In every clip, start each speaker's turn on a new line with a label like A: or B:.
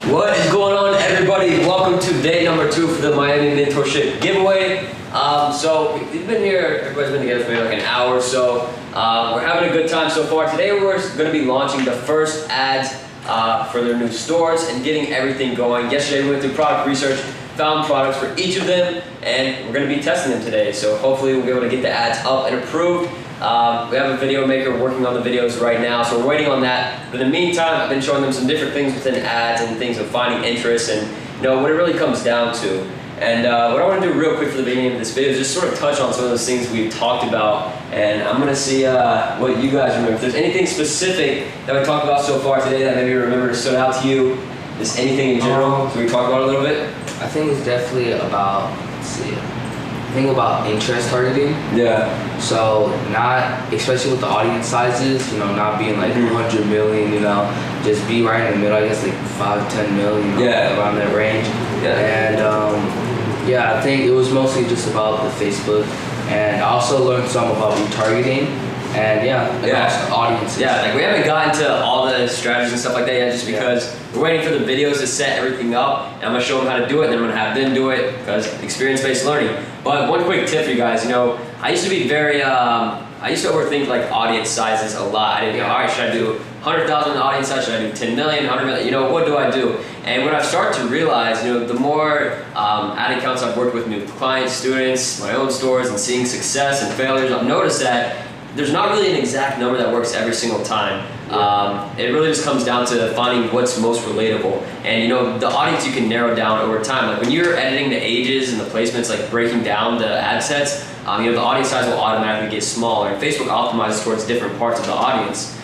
A: What is going on, everybody? Welcome to day number 2 for the Miami Mentorship Giveaway. So we've been here, everybody's been together for maybe like an hour or so. We're having a good time so far. Today we're going to be launching the first ads for their new stores and getting everything going. Yesterday we went through product research, found products for each of them, and we're going to be testing them today. So hopefully we'll be able to get the ads up and approved. We have a video maker working on the videos right now, so we're waiting on that. But in the meantime, I've been showing them some different things within ads and things of finding interest and what it really comes down to. And what I want to do real quick for the beginning of this video is just sort of touch on some of those things we've talked about, and I'm going to see what you guys remember. If there's anything specific that we talked about so far today that maybe you remember stood out to you, just anything in general, so we talk about it a little bit?
B: I think it's definitely about, interest targeting.
A: Yeah.
B: So not, especially with the audience sizes, not being like 100 million, just be right in the middle, I guess like 5-10 million, around that range. Yeah. And I think it was mostly just about the Facebook, and I also learned some about retargeting. And also audiences. Yeah, like we haven't gotten to all the strategies and stuff like that yet, just because we're waiting for the videos to set everything up, and I'm gonna show them how to do it, and then I'm gonna have them do it, because experience-based learning. But one quick tip for you guys, I used to be very, I used to overthink like audience sizes a lot. I didn't go, all right, should I do 100,000 audience size? Should I do 10 million, 100 million? What do I do? And what I've started to realize, the more ad accounts I've worked with new clients, students, my own stores, and seeing success and failures, I've noticed that there's not really an exact number that works every single time. It really just comes down to finding what's most relatable. And the audience you can narrow down over time. Like when you're editing the ages and the placements, like breaking down the ad sets, the audience size will automatically get smaller. And Facebook optimizes towards different parts of the audience.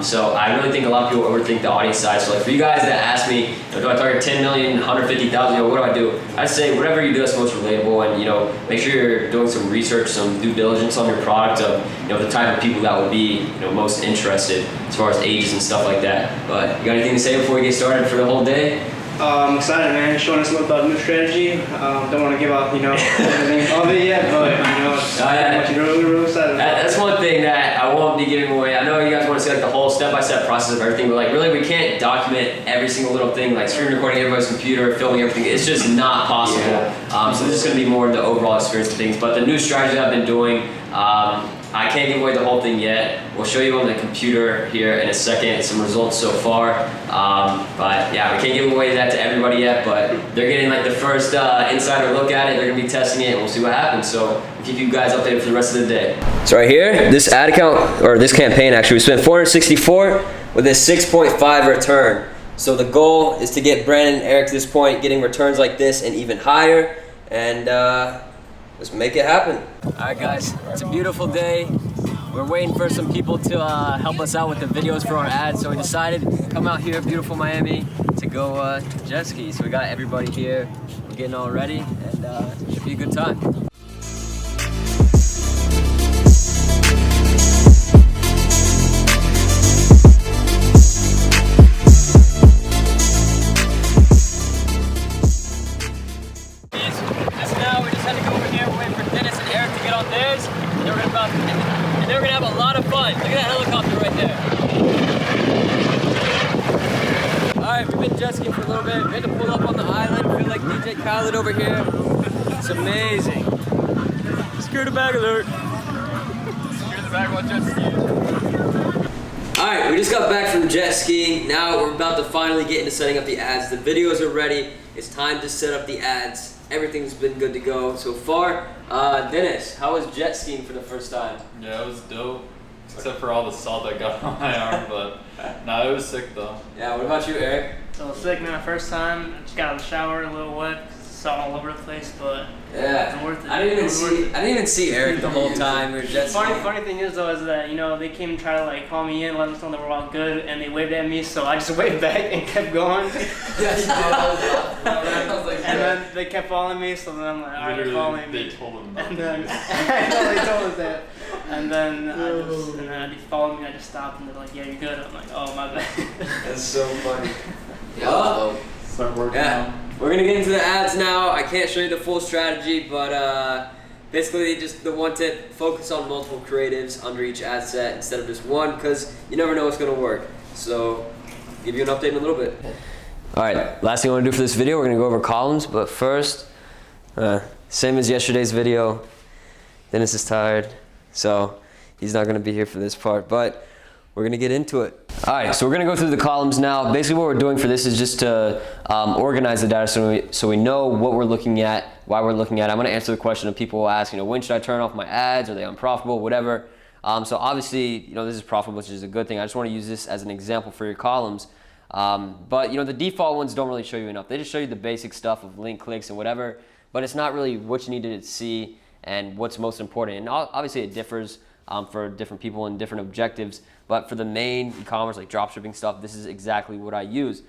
B: So I really think a lot of people overthink the audience size. So like for you guys that ask me, do I target 10 million, 150,000, what do I do? I say whatever you do that's most relatable, and make sure you're doing some research, some due diligence on your product of the type of people that would be most interested as far as ages and stuff like that. But you got anything to say before we get started for the whole day?
C: I'm excited, man. Showing us a little about the new strategy. Don't want to give out, everything of it yet, but really excited about.
A: That's one thing that I won't be giving away. I know you guys want to see like the whole step-by-step process of everything, but like really we can't document every single little thing, like screen recording everybody's computer, filming everything. It's just not possible. So this is going to be more the overall experience of things. But the new strategy I've been doing, I can't give away the whole thing yet. We'll show you on the computer here in a second some results so far. But we can't give away that to everybody yet, but they're getting like the first insider look at it. They're gonna be testing it and we'll see what happens. So we'll keep you guys updated for the rest of the day. So right here, this ad account, or this campaign actually, we spent $464 with a 6.5 return. So the goal is to get Brandon and Eric to this point, getting returns like this and even higher. And let's make it happen. All right, guys, it's a beautiful day. We're waiting for some people to help us out with the videos for our ads, so we decided to come out here in beautiful Miami to go jet ski. So we got everybody here, we're getting all ready, and it should be a good time. They're gonna have a lot of fun. Look at that helicopter right there. Alright, we've been jet skiing for a little bit. We had to pull up on the island. Feel like DJ Khaled over here. It's amazing. Screw the bag alert. Screw the bag while jet skiing. Alright, we just got back from jet skiing. Now we're about to finally get into setting up the ads. The videos are ready. It's time to set up the ads. Everything's been good to go so far. Dennis, how was jet skiing for the first time?
D: Yeah, it was dope. Except for all the salt that got on my arm, but it was sick though.
A: Yeah, what about you, Eric?
C: So sick, man. First time, just got out of the shower, a little wet, salt all over the place, but it's worth it.
A: I didn't even see Eric the whole time we were jet skiing.
C: Funny thing is though, is that they came and tried to like call me in, let us know they were all good, and they waved at me, so I just waved back and kept going. And then they kept following me, so then I'm like, alright, they're following me.
D: They told him not
C: and then they told us that. And then they followed me. I just stopped, and they're like, "Yeah, you're good." I'm like, "Oh, my bad."
A: That's so funny.
D: Start working out.
A: We're gonna get into the ads now. I can't show you the full strategy, but basically just the one tip: focus on multiple creatives under each ad set instead of just one, because you never know what's gonna work. So, give you an update in a little bit. All right, last thing I want to do for this video, we're going to go over columns, but first, same as yesterday's video, Dennis is tired, so he's not going to be here for this part, but we're going to get into it. All right, so we're going to go through the columns now. Basically what we're doing for this is just to organize the data so we know what we're looking at, why we're looking at it. I'm going to answer the question that people will ask, when should I turn off my ads? Are they unprofitable? Whatever. So obviously, this is profitable, which is a good thing. I just want to use this as an example for your columns. But the default ones don't really show you enough. They just show you the basic stuff of link clicks and whatever, but it's not really what you need to see and what's most important. And obviously it differs for different people and different objectives, but for the main e-commerce like dropshipping stuff, this is exactly what I use.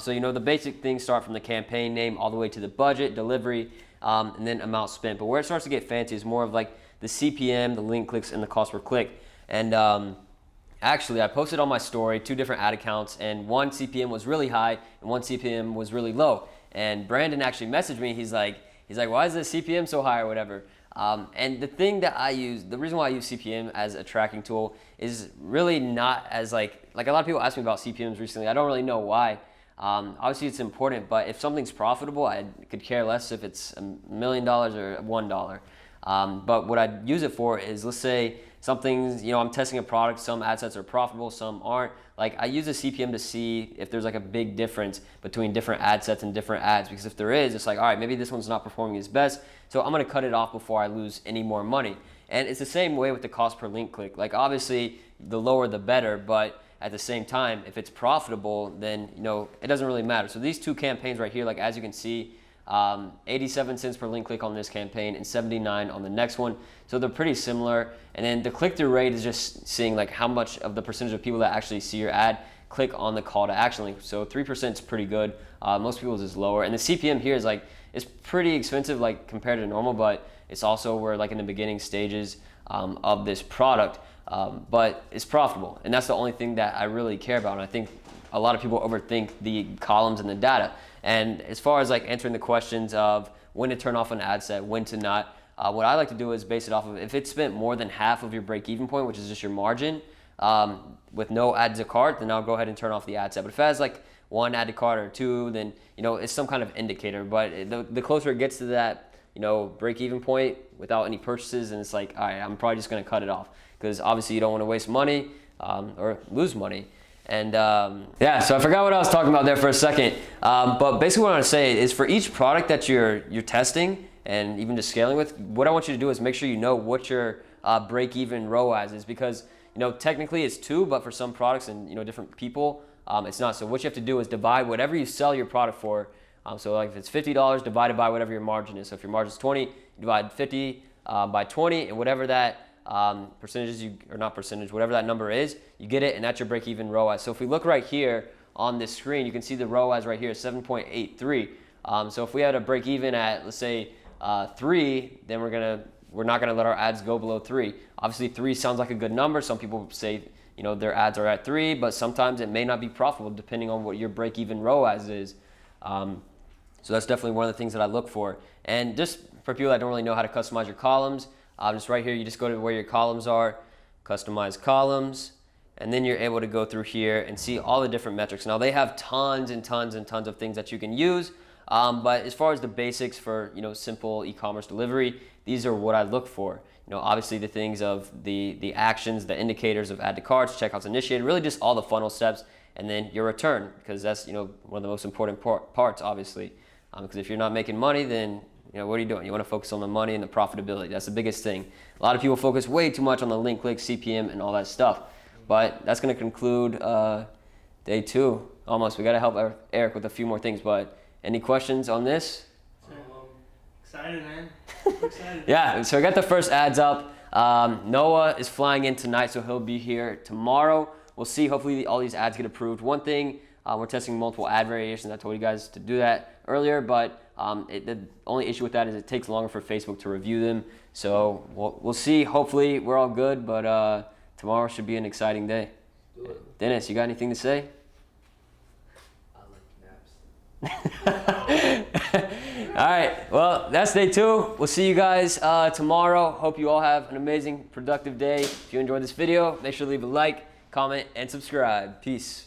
A: So the basic things start from the campaign name all the way to the budget, delivery, and then amount spent. But where it starts to get fancy is more of like the CPM, the link clicks, and the cost per click. And actually, I posted on my story 2 different ad accounts, and one CPM was really high and one CPM was really low. And Brandon actually messaged me. He's like, why is the CPM so high or whatever? And the thing that I use, the reason why I use CPM as a tracking tool is really not as like a lot of people ask me about CPMs recently. I don't really know why. Obviously it's important, but if something's profitable, I could care less if it's $1 million or $1. But what I use it for is, let's say something's, I'm testing a product, some ad sets are profitable, some aren't. Like I use a CPM to see if there's like a big difference between different ad sets and different ads, because if there is, it's like, all right, maybe this one's not performing as best, so I'm gonna cut it off before I lose any more money. And it's the same way with the cost per link click. Like obviously the lower the better, but at the same time, if it's profitable, then it doesn't really matter. So these 2 campaigns right here, like as you can see, 87 cents per link click on this campaign and 79 on the next one. So they're pretty similar. And then the click-through rate is just seeing like how much of the percentage of people that actually see your ad click on the call to action link. So 3% is pretty good. Most people's is lower. And the CPM here is like, it's pretty expensive like compared to normal, but it's also we're like in the beginning stages of this product, but it's profitable. And that's the only thing that I really care about. And I think a lot of people overthink the columns and the data. And as far as like answering the questions of when to turn off an ad set, when to not, what I like to do is base it off of if it's spent more than half of your break-even point, which is just your margin, with no add to cart, then I'll go ahead and turn off the ad set. But if it has like 1 add to cart or 2, then it's some kind of indicator. But the closer it gets to that break-even point without any purchases, and it's like, all right, I'm probably just going to cut it off, because obviously you don't want to waste money or lose money. And yeah, so I forgot what I was talking about there for a second. But basically what I want to say is for each product that you're testing and even just scaling with, what I want you to do is make sure you know what your break-even ROAS is, because technically it's 2, but for some products and different people, it's not. So what you have to do is divide whatever you sell your product for. So like if it's $50, divided by whatever your margin is. So if your margin is 20, you divide 50 by 20, and whatever that percentages whatever that number is, you get it, and that's your break-even ROAS. So if we look right here on this screen, you can see the ROAS right here is 7.83. So if we had a break-even at, let's say 3, then we're not gonna let our ads go below 3. Obviously 3 sounds like a good number. Some people say their ads are at 3, but sometimes it may not be profitable depending on what your break-even ROAS is. So that's definitely one of the things that I look for. And just for people that don't really know how to customize your columns, just right here, you just go to where your columns are, customize columns, and then you're able to go through here and see all the different metrics. Now they have tons and tons and tons of things that you can use, but as far as the basics for simple e-commerce delivery, these are what I look for. Obviously the things of the actions, the indicators of add to carts, checkouts initiated, really just all the funnel steps, and then your return, because that's one of the most important parts, obviously. Because if you're not making money, then what are you doing? You want to focus on the money and the profitability. That's the biggest thing. A lot of people focus way too much on the link click, CPM, and all that stuff. But that's going to conclude day 2. Almost. We got to help Eric with a few more things. But any questions on this?
C: Excited, man. Excited.
A: Yeah. So I got the first ads up. Noah is flying in tonight, so he'll be here tomorrow. We'll see. Hopefully all these ads get approved. One thing, we're testing multiple ad variations. I told you guys to do that earlier, but the only issue with that is it takes longer for Facebook to review them. So we'll see. Hopefully we're all good, but tomorrow should be an exciting day. Dennis, you got anything to say?
B: I like naps.
A: All right, well, that's day 2. We'll see you guys tomorrow. Hope you all have an amazing, productive day. If you enjoyed this video, make sure to leave a like, comment, and subscribe. Peace.